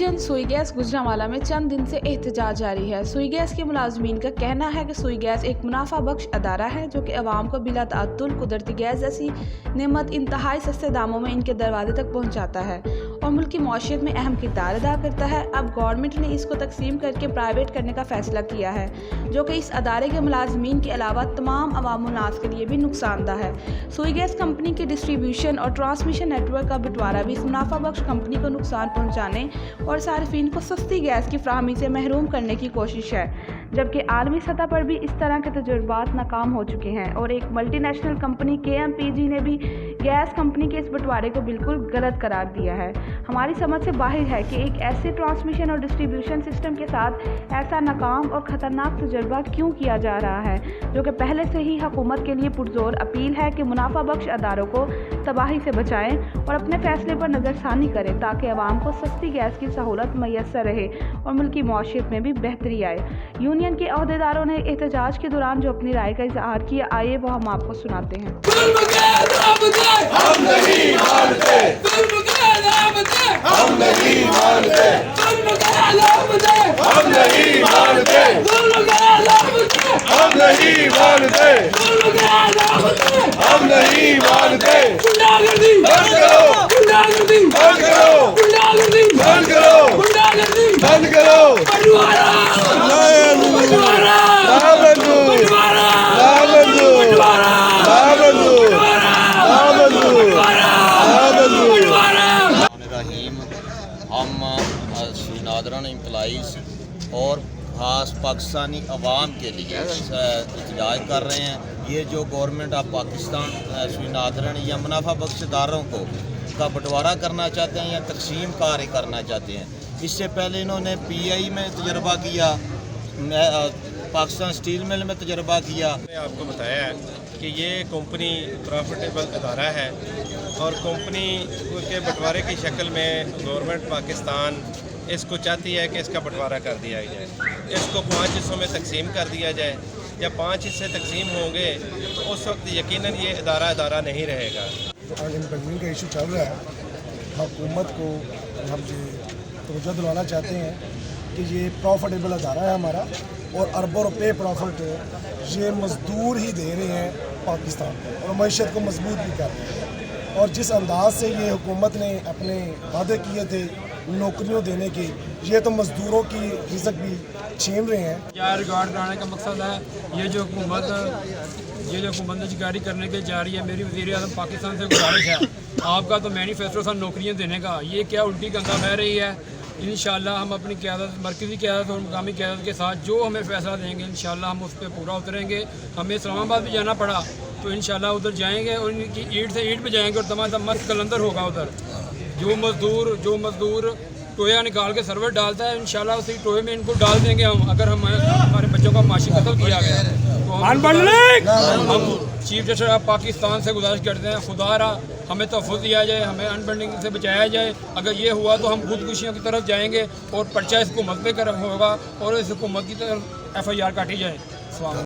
Division सुई gas Gujranwala में चंद दिन से एहतजाज जारी है। सुई गैस के मुलाजमीन का कहना है कि सुई गैस एक मुनाफा बख्श अदारा है जो कि अवाम को बिला ताअत्तुल कुदरती गैस जैसी नेमत इंतहाई सस्ते दामों में इनके दरवाजे तक पहुँचाता है और मुल्क की मौशियत में अहम किरदार अदा करता है। अब गवर्नमेंट ने इसको तकसीम करके प्राइवेट करने का फैसला किया है जो कि इस अदारे के मुलाजमीन के अलावा तमाम अवामुल नास के लिए भी नुकसानदा है। सुई गैस कंपनी के डिस्ट्रीब्यूशन और ट्रांसमिशन नेटवर्क का बंटवारा भी इस मुनाफा बख्श कंपनी को नुकसान पहुंचाने और सार्फिन को सस्ती गैस की फ्राहमी से महरूम करने की कोशिश है, जबकि आलमी सतह पर भी इस तरह के तजुर्बात नाकाम हो चुके हैं और एक मल्टी नेशनल कंपनी KMPG ने भी गैस कंपनी के इस बंटवारे को बिल्कुल गलत करार दिया है। हमारी समझ से बाहर है कि एक ऐसे ट्रांसमिशन और डिस्ट्रीब्यूशन सिस्टम के साथ ऐसा नाकाम और ख़तरनाक तजुर्बा क्यों किया जा रहा है, जो कि पहले से ही हुकूमत के लिए पुरजोर अपील है कि मुनाफा बख्श अदारों को तबाही से बचाएं और अपने फैसले पर नज़रसानी करें ताकि अवाम को सस्ती गैस की सहूलत मैसर रहे और मुल्क की मौशियत में भी बेहतरी आए। यूनियन के अहदेदारों ने एहतजाज के दौरान जो अपनी राय का इजहार किया, आइए वो हम आपको सुनाते हैं। हम नहीं मानते, हम नहीं मानते, हम नहीं मानते, हम नहीं मानते, हम नहीं मानते। बंद करो, बंद करो, बंद करो, बंद करो। हम नादरान एम्प्लॉइज़ और ख़ास पाकिस्तानी अवाम के लिए एहतजाज कर रहे हैं। ये जो गवर्नमेंट ऑफ पाकिस्तान नादरान या मुनाफा बख्श इदारों को का बंटवारा करना चाहते हैं या तकसीम कार्य करना चाहते हैं। इससे पहले इन्होंने PI में तजर्बा किया, पाकिस्तान स्टील मिल में तजर्बा किया। मैंने आपको बताया है कि ये कंपनी प्रॉफिटेबल अदारा है और कंपनी के बंटवारे की शक्ल में गवर्नमेंट पाकिस्तान इसको चाहती है कि इसका बंटवारा कर दिया जाए, इसको 5 हिस्सों में तकसीम कर दिया जाए। जब 5 हिस्से तकसीम होंगे तो उस वक्त यकीनन ये अदारा नहीं रहेगा। आज एम्प्लॉयमेंट का इशू चल रहा है, हुकूमत को हम ये तवज्जो दिलाना चाहते हैं कि ये प्रॉफिटेबल अदारा है हमारा और अरबों रुपये प्रॉफिट ये मज़दूर ही दे रहे हैं पाकिस्तान को और मईशत को मजबूत भी कर रहे हैं। और जिस अंदाज से ये हुकूमत ने अपने वादे किए थे नौकरियों देने के, ये तो मज़दूरों की रिज़्क भी छीन रहे हैं। क्या रिकॉर्ड कराने का मकसद है ये जो हुकूमत जारी करने के जा रही है। मेरी वज़ीर-ए-आज़म पाकिस्तान से गुजारिश है, आपका तो मैनिफेस्टो था नौकरियाँ देने का, ये क्या उल्टी गंगा बह रही है। इंशाल्लाह हम अपनी क़यादत, मरकज़ी क़यादत और मुकामी क़यादत के साथ जो हमें फ़ैसला देंगे इंशाल्लाह हम उस पर पूरा उतरेंगे। हमें इस्लामाबाद भी जाना पड़ा तो इंशाल्लाह उधर जाएंगे और इनकी ईंट से ईंट पे जाएंगे और तमाम मस्त कलंदर होगा उधर। जो मज़दूर टोया निकाल के सर्वर डालता है इंशाल्लाह उसी टोए में इनको डाल देंगे हम, अगर हमारे बच्चों का माशी कत्ल किया गया तो हम चीफ जस्टिस ऑफ पाकिस्तान से गुजारिश करते हैं, खुदारा हमें तहफ़्फ़ुज़ दिया जाए, हमें अनबंडिंग से बचाया जाए। अगर ये हुआ तो हम खुदकुशियों की तरफ जाएंगे और पर्चा इस हुकूमत पे होगा और इस हुकूमत की तरफ FIR काटी जाए।